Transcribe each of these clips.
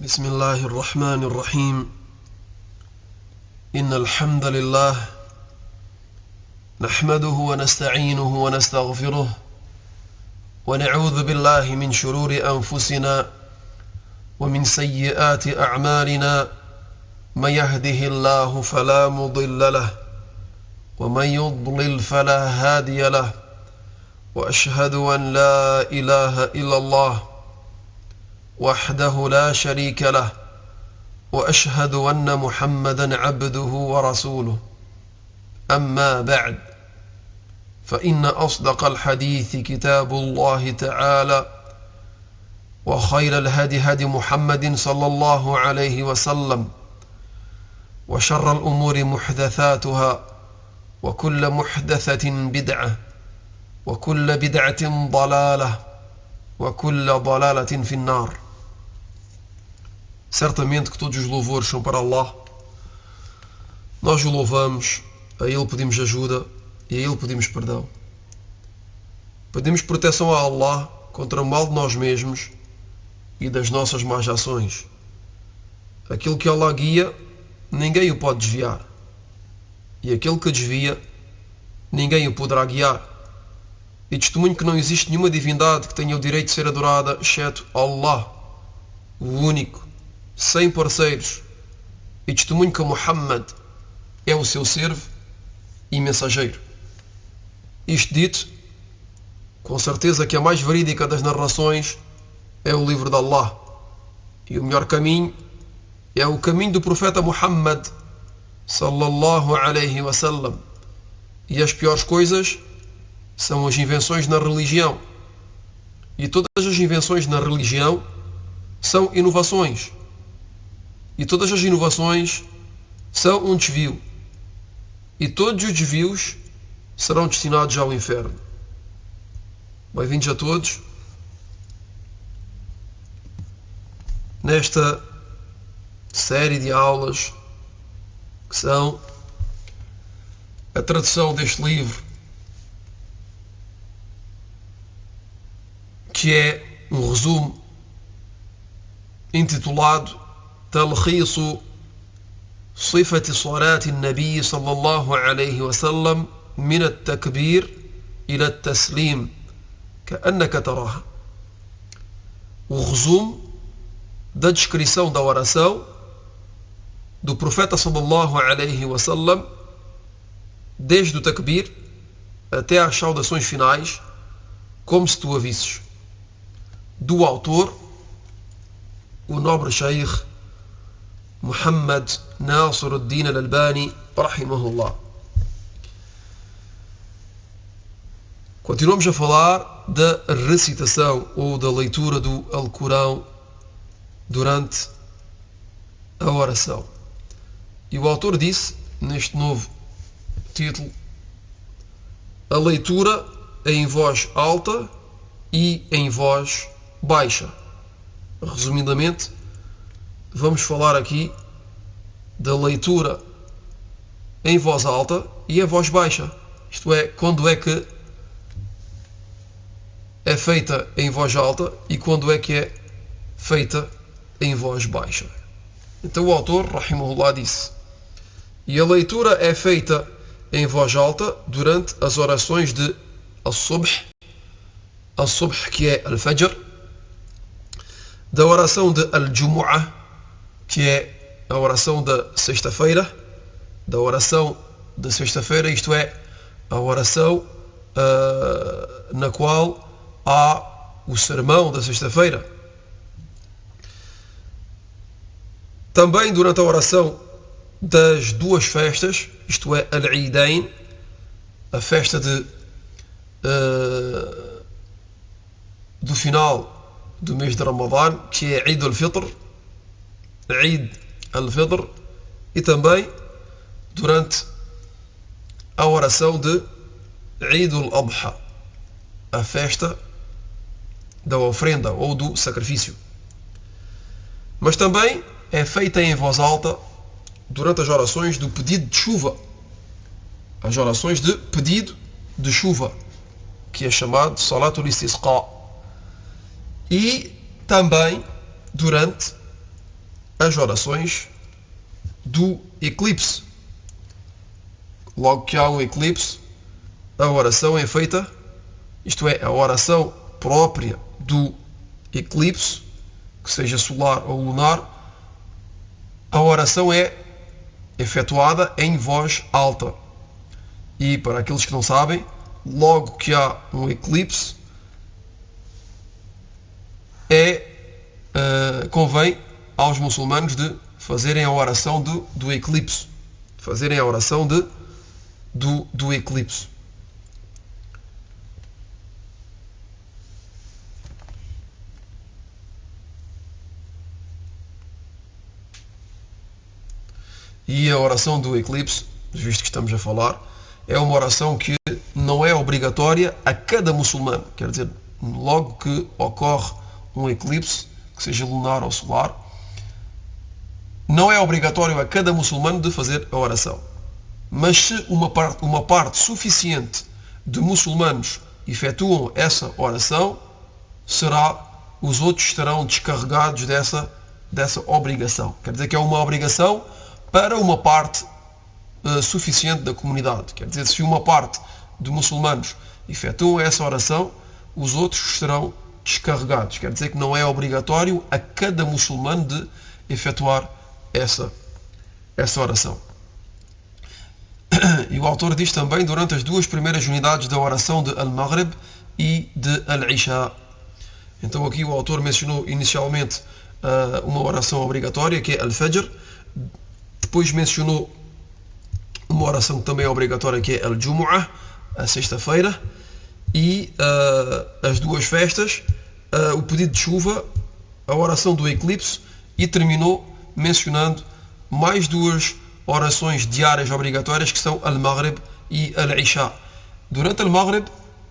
بسم الله الرحمن الرحيم إن الحمد لله نحمده ونستعينه ونستغفره ونعوذ بالله من شرور أنفسنا ومن سيئات أعمالنا من يهده الله فلا مضل له ومن يضلل فلا هادي له وأشهد أن لا إله إلا الله وحده لا شريك له وأشهد أن محمدا عبده ورسوله أما بعد فإن أصدق الحديث كتاب الله تعالى وخير الهدي هدي محمد صلى الله عليه وسلم وشر الأمور محدثاتها وكل محدثة بدعة وكل بدعة ضلالة وكل ضلالة في النار. Certamente que todos os louvores são para Allah. Nós o louvamos, a Ele pedimos ajuda e a Ele pedimos perdão. Pedimos proteção a Allah contra o mal de nós mesmos e das nossas más ações. Aquilo que Allah guia, ninguém o pode desviar. E aquele que desvia, ninguém o poderá guiar. E testemunho que não existe nenhuma divindade que tenha o direito de ser adorada, exceto Allah, o único, sem parceiros. E testemunho que Muhammad é o seu servo e mensageiro. Isto dito, com certeza que a mais verídica das narrações é o livro de Allah. E o melhor caminho é o caminho do profeta Muhammad sallallahu alaihi wasallam. E as piores coisas são as invenções na religião. E todas as invenções na religião são inovações. E todas as inovações são um desvio. E todos os desvios serão destinados ao inferno. Bem-vindos a todos nesta série de aulas que são a tradução deste livro, que é um resumo intitulado تلخيص صفة صلاة النبي صلى الله عليه وسلم من التكبير إلى التسليم كأنك تراها. O resumo da descrição da oração do profeta sallallahu alaihi wasallam desde o takbir até às saudações finais, como se tu a visses. Do autor, o nobre Sheikh Muhammad Nasir al-Din al-Albani rahimahullah. Continuamos a falar da recitação ou da leitura do Alcorão durante a oração. E o autor disse, neste novo título, a leitura em voz alta e em voz baixa. Resumidamente, vamos falar aqui da leitura em voz alta e em voz baixa. Isto é, quando é que é feita em voz alta e quando é que é feita em voz baixa. Então o autor, rahimahullah, disse: e a leitura é feita em voz alta durante as orações de Al-Subh, que é Al-Fajr, da oração de Al-Jumu'ah, que é a oração da sexta-feira, da oração da sexta-feira, isto é, a oração na qual há o sermão da sexta-feira. Também durante a oração das duas festas, isto é, Al-Eidain, a festa do final do mês de Ramadã, que é Eid al-Fitr, e também durante a oração de Eid al-Adha, a festa da ofrenda ou do sacrifício. Mas também é feita em voz alta durante as orações do pedido de chuva, as orações de pedido de chuva, que é chamado Salatul Istisqa. E também durante as orações do eclipse. Logo que há um eclipse, a oração é feita, isto é, a oração própria do eclipse, que seja solar ou lunar, a oração é efetuada em voz alta. E para aqueles que não sabem, logo que há um eclipse, convém aos muçulmanos de fazerem a oração do eclipse. Fazerem a oração do eclipse. E a oração do eclipse, visto que estamos a falar, é uma oração que não é obrigatória a cada muçulmano. Quer dizer, logo que ocorre um eclipse, que seja lunar ou solar, não é obrigatório a cada muçulmano de fazer a oração. Mas se uma parte suficiente de muçulmanos efetuam essa oração, os outros estarão descarregados dessa obrigação. Quer dizer que é uma obrigação para uma parte suficiente da comunidade. Quer dizer, se uma parte de muçulmanos efetuam essa oração, os outros serão descarregados. Quer dizer que não é obrigatório a cada muçulmano de efetuar essa oração. E o autor diz também durante as duas primeiras unidades da oração de Al-Maghrib e de Al-Isha. Então aqui o autor mencionou inicialmente uma oração obrigatória, que é Al-Fajr. Depois mencionou uma oração que também é obrigatória, que é Al-Jumu'ah, a sexta-feira. E as duas festas, o pedido de chuva, a oração do eclipse, e terminou mencionando mais duas orações diárias obrigatórias, que são Al-Maghrib e Al-Isha. Durante Al-Maghrib,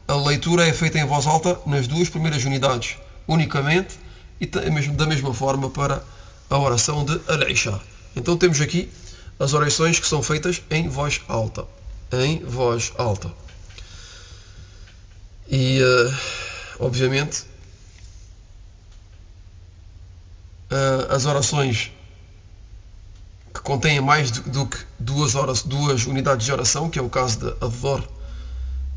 a leitura é feita em voz alta nas duas primeiras unidades, unicamente, e da mesma forma para a oração de Al-Isha. Então temos aqui as orações que são feitas em voz alta. Em voz alta. E, obviamente, as orações que contêm mais do que duas unidades de oração, que é o caso de Adh-Dhuhr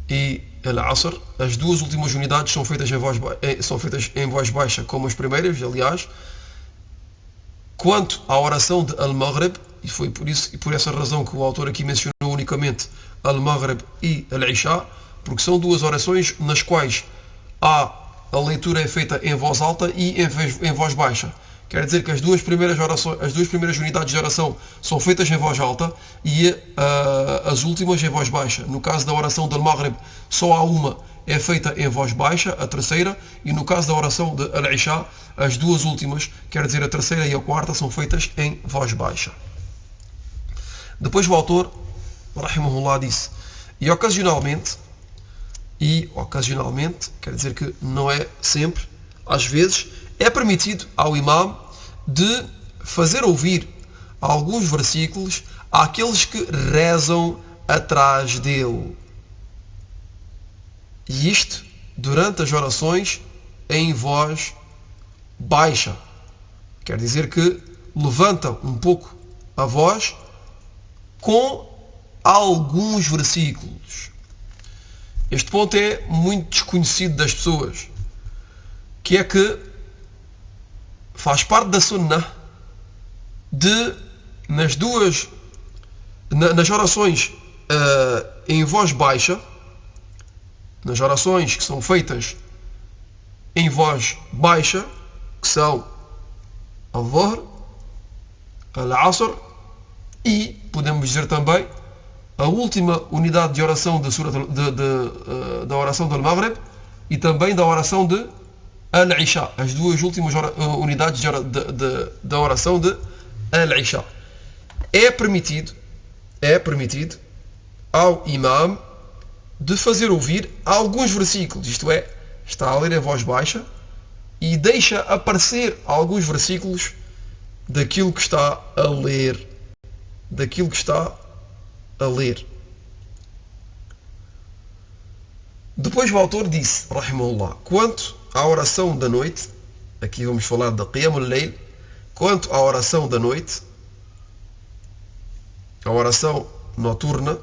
e Al-Asr, as duas últimas unidades são feitas em voz baixa, como as primeiras, aliás. Quanto à oração de Al-Maghrib, e foi por essa razão que o autor aqui mencionou unicamente Al-Maghrib e Al-Isha, porque são duas orações nas quais a leitura é feita em voz alta e em voz baixa. Quer dizer que as duas primeiras unidades de oração são feitas em voz alta e as últimas em voz baixa. No caso da oração de Al-Maghrib, só há uma é feita em voz baixa, a terceira, e no caso da oração de Al-Isha, as duas últimas, quer dizer a terceira e a quarta, são feitas em voz baixa. Depois o autor, rahimahullah, disse: e ocasionalmente, quer dizer que não é sempre, às vezes, é permitido ao imam de fazer ouvir alguns versículos àqueles que rezam atrás dele. E isto durante as orações em voz baixa. Quer dizer que levanta um pouco a voz com alguns versículos. Este ponto é muito desconhecido das pessoas, que é que faz parte da sunnah de, nas orações em voz baixa, nas orações que são feitas em voz baixa, que são Al-Dhuhr, Al-Asr e, podemos dizer também, a última unidade de oração da oração do Al-Maghrib e também da oração de Al-Isha, as duas últimas unidades da oração de Al-Isha. É permitido ao imam de fazer ouvir alguns versículos, isto é, está a ler em voz baixa e deixa aparecer alguns versículos daquilo que está a ler. Depois o autor disse, rahimahullah, quanto à oração da noite, aqui vamos falar da Qiyam al-Layl, Quanto à oração da noite, a oração noturna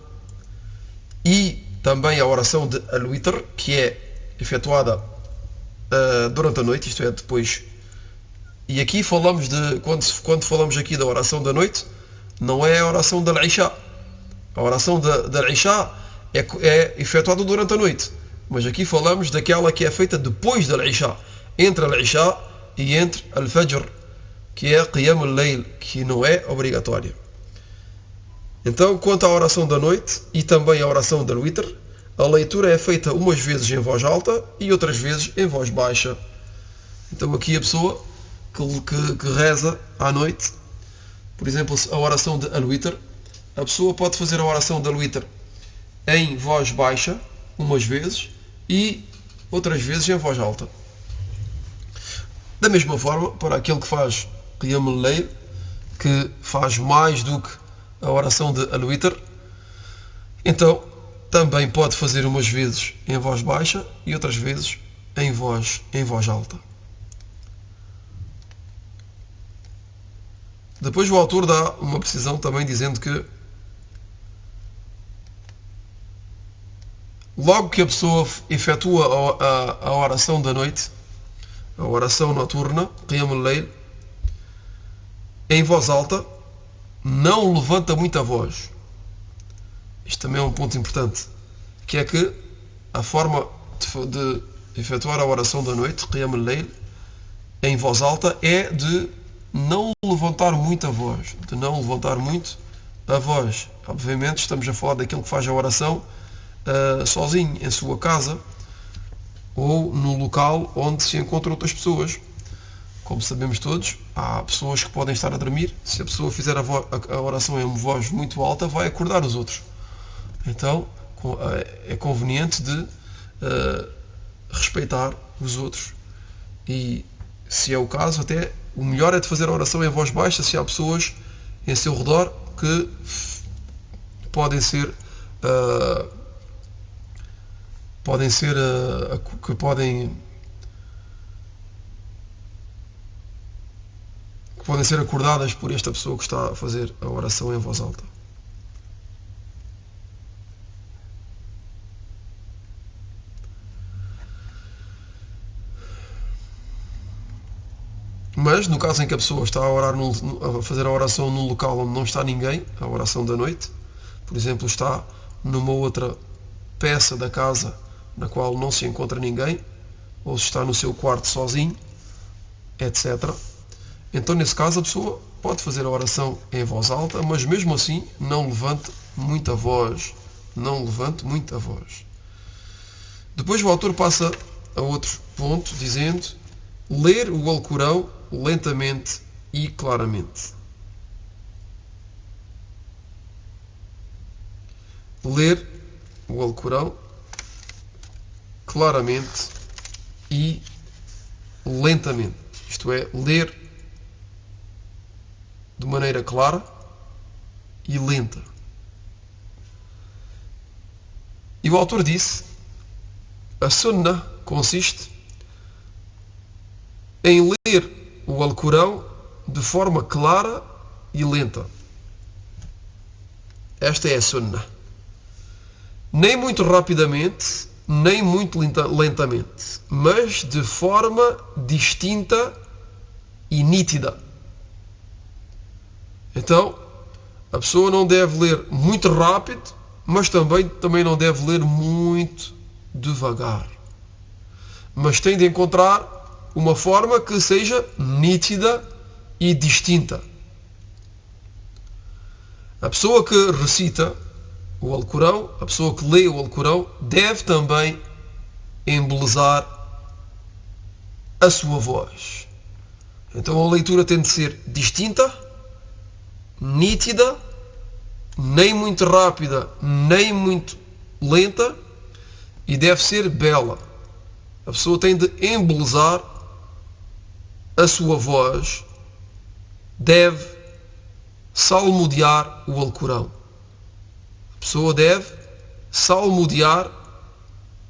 e também a oração de al-witr, que é efetuada durante a noite, isto é, depois. E aqui falamos de, quando falamos aqui da oração da noite, não é a oração da al-isha. A oração da al-isha é efetuada durante a noite, mas aqui falamos daquela que é feita depois da al-isha, entre al-isha e entre al-fajr, que é qiyam al-layl, que não é obrigatória. Então, quanto à oração da noite e também à oração da witr, a leitura é feita umas vezes em voz alta e outras vezes em voz baixa. Então aqui a pessoa que reza à noite, por exemplo, a oração de al-witr, a pessoa pode fazer a oração de al-witr em voz baixa, umas vezes, e outras vezes em voz alta. Da mesma forma, para aquele que faz qiyam al-layl, que faz mais do que a oração de al-witr, então também pode fazer umas vezes em voz baixa e outras vezes em voz alta. Depois o autor dá uma precisão também dizendo que logo que a pessoa efetua a oração da noite, a oração noturna, qiyam al-layl, em voz alta, não levanta muita voz. Isto também é um ponto importante, que é que a forma de efetuar a oração da noite, qiyam al-layl, em voz alta, é de não levantar muito a voz, de não levantar muito a voz. Obviamente estamos a falar daquele que faz a oração sozinho, em sua casa, ou no local onde se encontram outras pessoas. Como sabemos todos, há pessoas que podem estar a dormir. Se a pessoa fizer a oração em uma voz muito alta, vai acordar os outros. Então é conveniente de respeitar os outros. E se é o caso, até o melhor é de fazer a oração em voz baixa se há pessoas em seu redor que podem ser acordadas por esta pessoa que está a fazer a oração em voz alta. Mas no caso em que a pessoa está a fazer a oração num local onde não está ninguém, a oração da noite, por exemplo, está numa outra peça da casa na qual não se encontra ninguém, ou se está no seu quarto sozinho, etc. Então, nesse caso, a pessoa pode fazer a oração em voz alta, mas mesmo assim não levante muita voz. Não levante muita voz. Depois o autor passa a outro ponto, dizendo: ler o Alcorão lentamente e claramente. Ler o Alcorão claramente e lentamente. Isto é, ler de maneira clara e lenta. E o autor disse: a Sunnah consiste em ler o Alcorão de forma clara e lenta. Esta é a Sunnah. Nem muito rapidamente, nem muito lentamente, mas de forma distinta e nítida. Então, a pessoa não deve ler muito rápido, mas também não deve ler muito devagar. Mas tem de encontrar uma forma que seja nítida e distinta. A pessoa que recita o Alcorão, a pessoa que lê o Alcorão, deve também embelezar a sua voz. Então a leitura tem de ser distinta, nítida, nem muito rápida, nem muito lenta, e deve ser bela. A pessoa tem de embelezar a sua voz, deve salmodiar o Alcorão. A pessoa deve salmodiar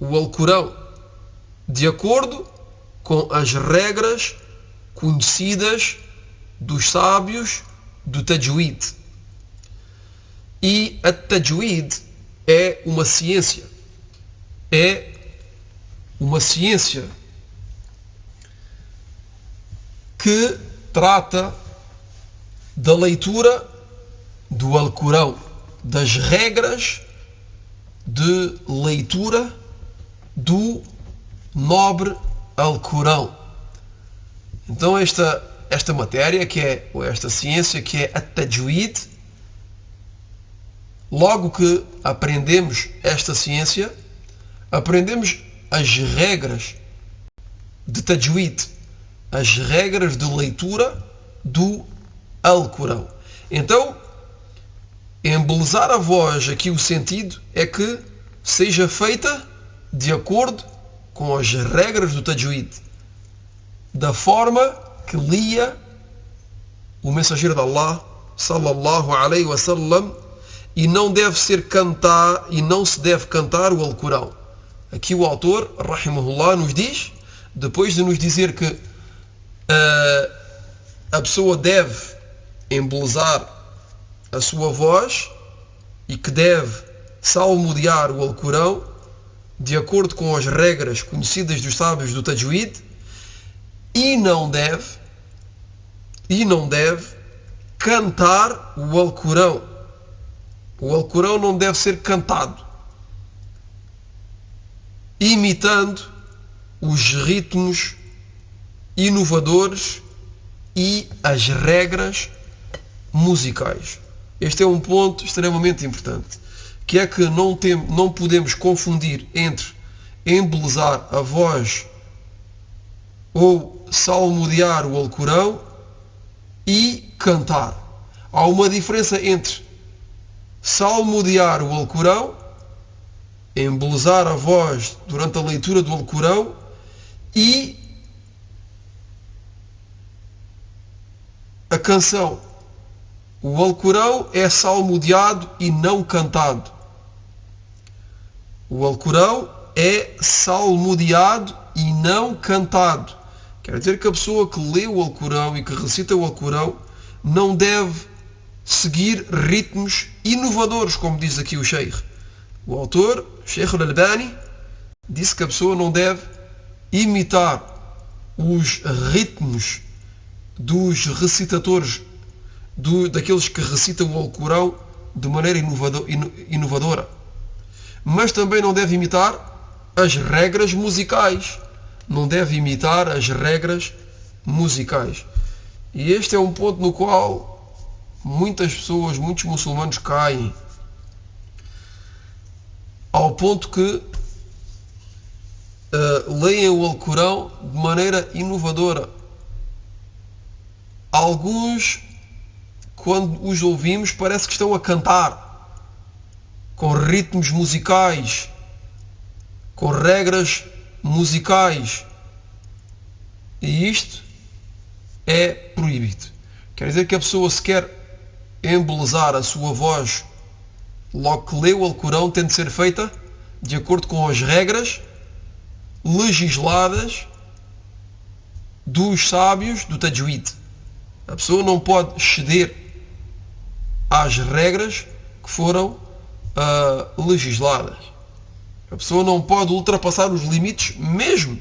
o Alcorão de acordo com as regras conhecidas dos sábios do Tajwid. E a Tajwid é uma ciência. É uma ciência que trata da leitura do Alcorão, das regras de leitura do nobre Alcorão. Então esta matéria, ou esta ciência que é a Tajwid, logo que aprendemos esta ciência, aprendemos as regras de Tajwid, as regras de leitura do Alcorão. Então, embelezar a voz, aqui o sentido é que seja feita de acordo com as regras do Tajwid, da forma que lia o mensageiro de Allah, sallallahu alaihi wasallam, e não se deve cantar o Alcorão. Aqui o autor, rahimahullah, nos diz, depois de nos dizer que a pessoa deve embelezar a sua voz e que deve salmodiar o Alcorão de acordo com as regras conhecidas dos sábios do Tajwid, e não deve cantar o Alcorão. O Alcorão não deve ser cantado, imitando os ritmos inovadores e as regras musicais. Este é um ponto extremamente importante, que é que não podemos confundir entre embelezar a voz ou salmodiar o Alcorão e cantar. Há uma diferença entre salmodiar o Alcorão, embelezar a voz durante a leitura do Alcorão, e a canção. O Alcorão é salmodiado e não cantado. O Alcorão é salmodiado e não cantado. Quer dizer que a pessoa que lê o Alcorão e que recita o Alcorão não deve seguir ritmos inovadores, como diz aqui o Sheikh. O autor, Sheikh Al-Albani, disse que a pessoa não deve imitar os ritmos dos recitadores, daqueles que recitam o Alcorão de maneira inovadora. Mas também não deve imitar as regras musicais. Não deve imitar as regras musicais. E este é um ponto no qual muitas pessoas, muitos muçulmanos caem, ao ponto que leem o Alcorão de maneira inovadora. Alguns, quando os ouvimos, parece que estão a cantar, com ritmos musicais, com regras musicais. E isto é proibido. Quer dizer que a pessoa, se quer embelezar a sua voz logo que lê o Alcorão, tem de ser feita de acordo com as regras legisladas dos sábios do Tajwid. A pessoa não pode ceder às regras que foram legisladas. A pessoa não pode ultrapassar os limites mesmo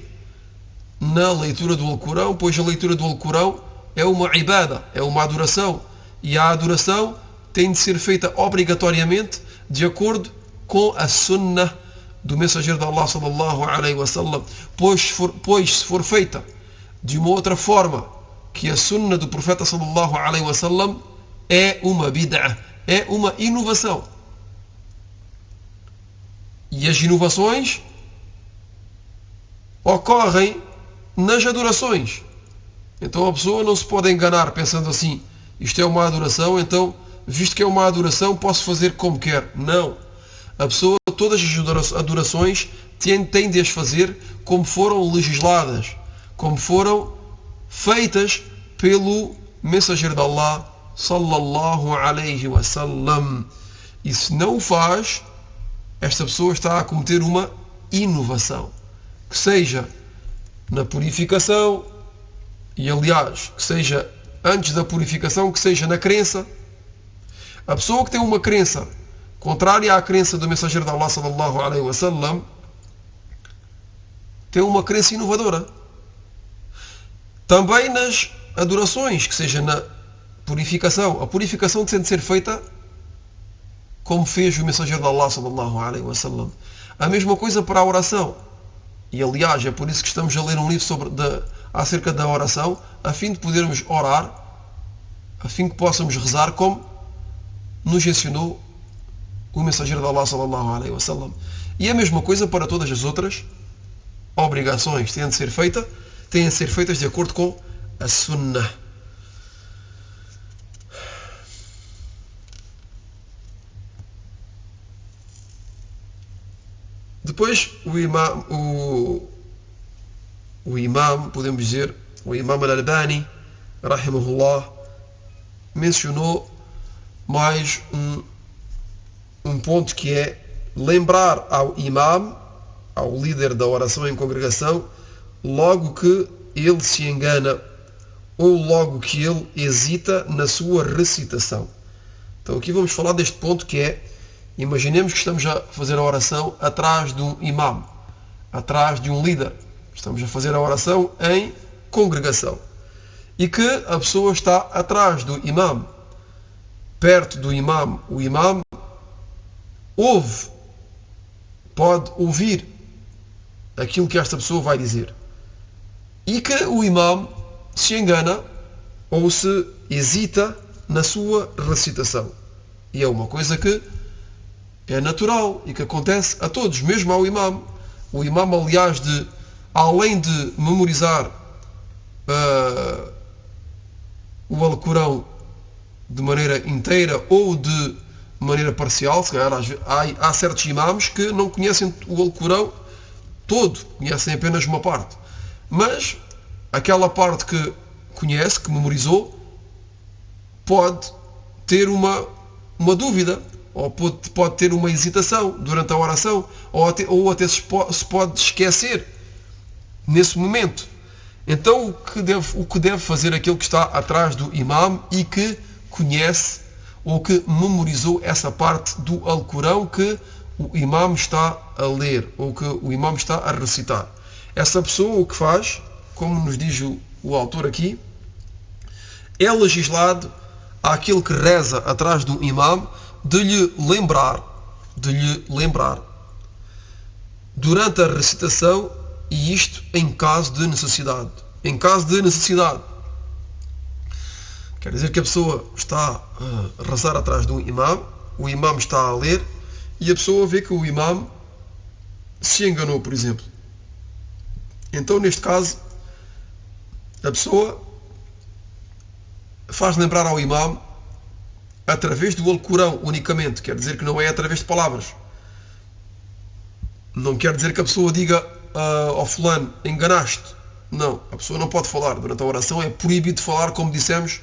na leitura do Alcorão, pois a leitura do Alcorão é uma ibada, é uma adoração, e a adoração tem de ser feita obrigatoriamente de acordo com a sunnah do mensageiro de Allah sallallahu alaihi wasallam, pois se for feita de uma outra forma que a sunnah do profeta sallallahu alaihi wasallam, é uma bid'ah, é uma inovação. E as inovações ocorrem nas adorações. Então a pessoa não se pode enganar pensando assim: isto é uma adoração, então, visto que é uma adoração, posso fazer como quer. Não. A pessoa, todas as adorações, tem de as fazer como foram legisladas, como foram feitas pelo mensageiro de Allah, sallallahu alaihi wasallam. E se não o faz, esta pessoa está a cometer uma inovação, que seja na purificação, e aliás, que seja antes da purificação, que seja na crença. A pessoa que tem uma crença contrária à crença do mensageiro de Allah sallallahu alaihi wasallam tem uma crença inovadora. Também nas adorações, que seja na purificação. A purificação tem de ser feita como fez o mensageiro de Allah sallallahu alaihi wasallam. A mesma coisa para a oração. E aliás, é por isso que estamos a ler um livro acerca da oração, a fim de podermos orar, a fim que possamos rezar como nos ensinou o mensageiro de Allah sallallahu alaihi wasallam. E a mesma coisa para todas as outras obrigações. Têm de ser feitas de acordo com a sunnah. Depois o imam, podemos dizer, o imam al-Albani, rahimahullah, mencionou mais um ponto, que é lembrar ao imam, ao líder da oração em congregação, logo que ele se engana ou logo que ele hesita na sua recitação. Então aqui vamos falar deste ponto, que é: imaginemos que estamos a fazer a oração atrás de um imam, atrás de um líder. Estamos a fazer a oração em congregação. E que a pessoa está atrás do imam, perto do imam. O imam pode ouvir aquilo que esta pessoa vai dizer. E que o imam se engana ou se hesita na sua recitação. E é uma coisa que é natural e que acontece a todos, mesmo ao imam. O imam, aliás, além de memorizar o Alcorão de maneira inteira ou de maneira parcial, se calhar há certos imãs que não conhecem o Alcorão todo, conhecem apenas uma parte. Mas aquela parte que conhece, que memorizou, pode ter uma dúvida, ou pode ter uma hesitação durante a oração, ou até se pode esquecer nesse momento. Então o que deve fazer aquele que está atrás do imam e que conhece ou que memorizou essa parte do Alcorão que o imam está a ler ou que o imam está a recitar? Essa pessoa o que faz, como nos diz o autor aqui, é legislado àquele que reza atrás do imam de lhe lembrar durante a recitação, e isto em caso de necessidade. Em caso de necessidade. Quer dizer que a pessoa está a rezar atrás de um imam, o imam está a ler e a pessoa vê que o imam se enganou, por exemplo. Então, neste caso, a pessoa faz lembrar ao imam através do Alcorão unicamente. Quer dizer que não é através de palavras. Não quer dizer que a pessoa diga ao fulano, enganaste. Não, a pessoa não pode falar. Durante a oração é proibido falar, como dissemos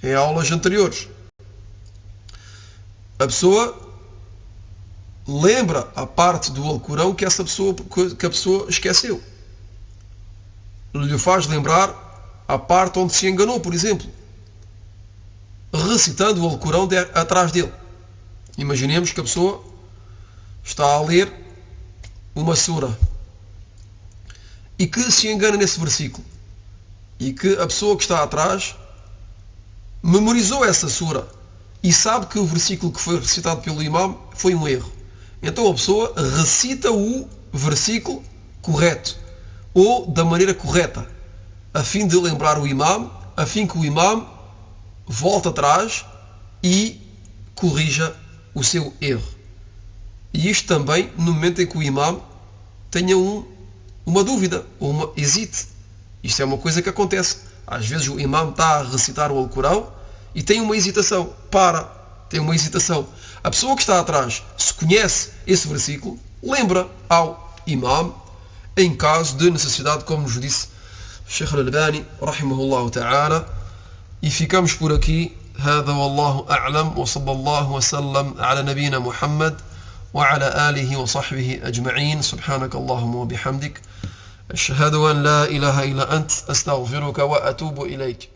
em aulas anteriores. A pessoa lembra a parte do Alcorão que a pessoa esqueceu. Lhe faz lembrar a parte onde se enganou, por exemplo, recitando o Alcorão atrás dele. Imaginemos que a pessoa está a ler uma sura e que se engana nesse versículo, e que a pessoa que está atrás memorizou essa sura e sabe que o versículo que foi recitado pelo imam foi um erro. Então a pessoa recita o versículo correto ou da maneira correta, a fim de lembrar o imam, a fim que o imam volte atrás e corrija o seu erro. E isto também no momento em que o imam tenha uma dúvida ou hesite. Isto é uma coisa que acontece. Às vezes o imam está a recitar o Alcorão e tem uma hesitação. Tem uma hesitação. A pessoa que está atrás, se conhece esse versículo, lembra ao imam em caso de necessidade, como nos disse Sheikh al-Albani, rahimahullah ta'ala. E ficamos por aqui. هذا والله أعلم وصلى الله وسلم على نبينا محمد وعلى آله وصحبه أجمعين. سبحانك اللهم وبحمدك أشهد أن لا إله إلا أنت أستغفرك وأتوب إليك.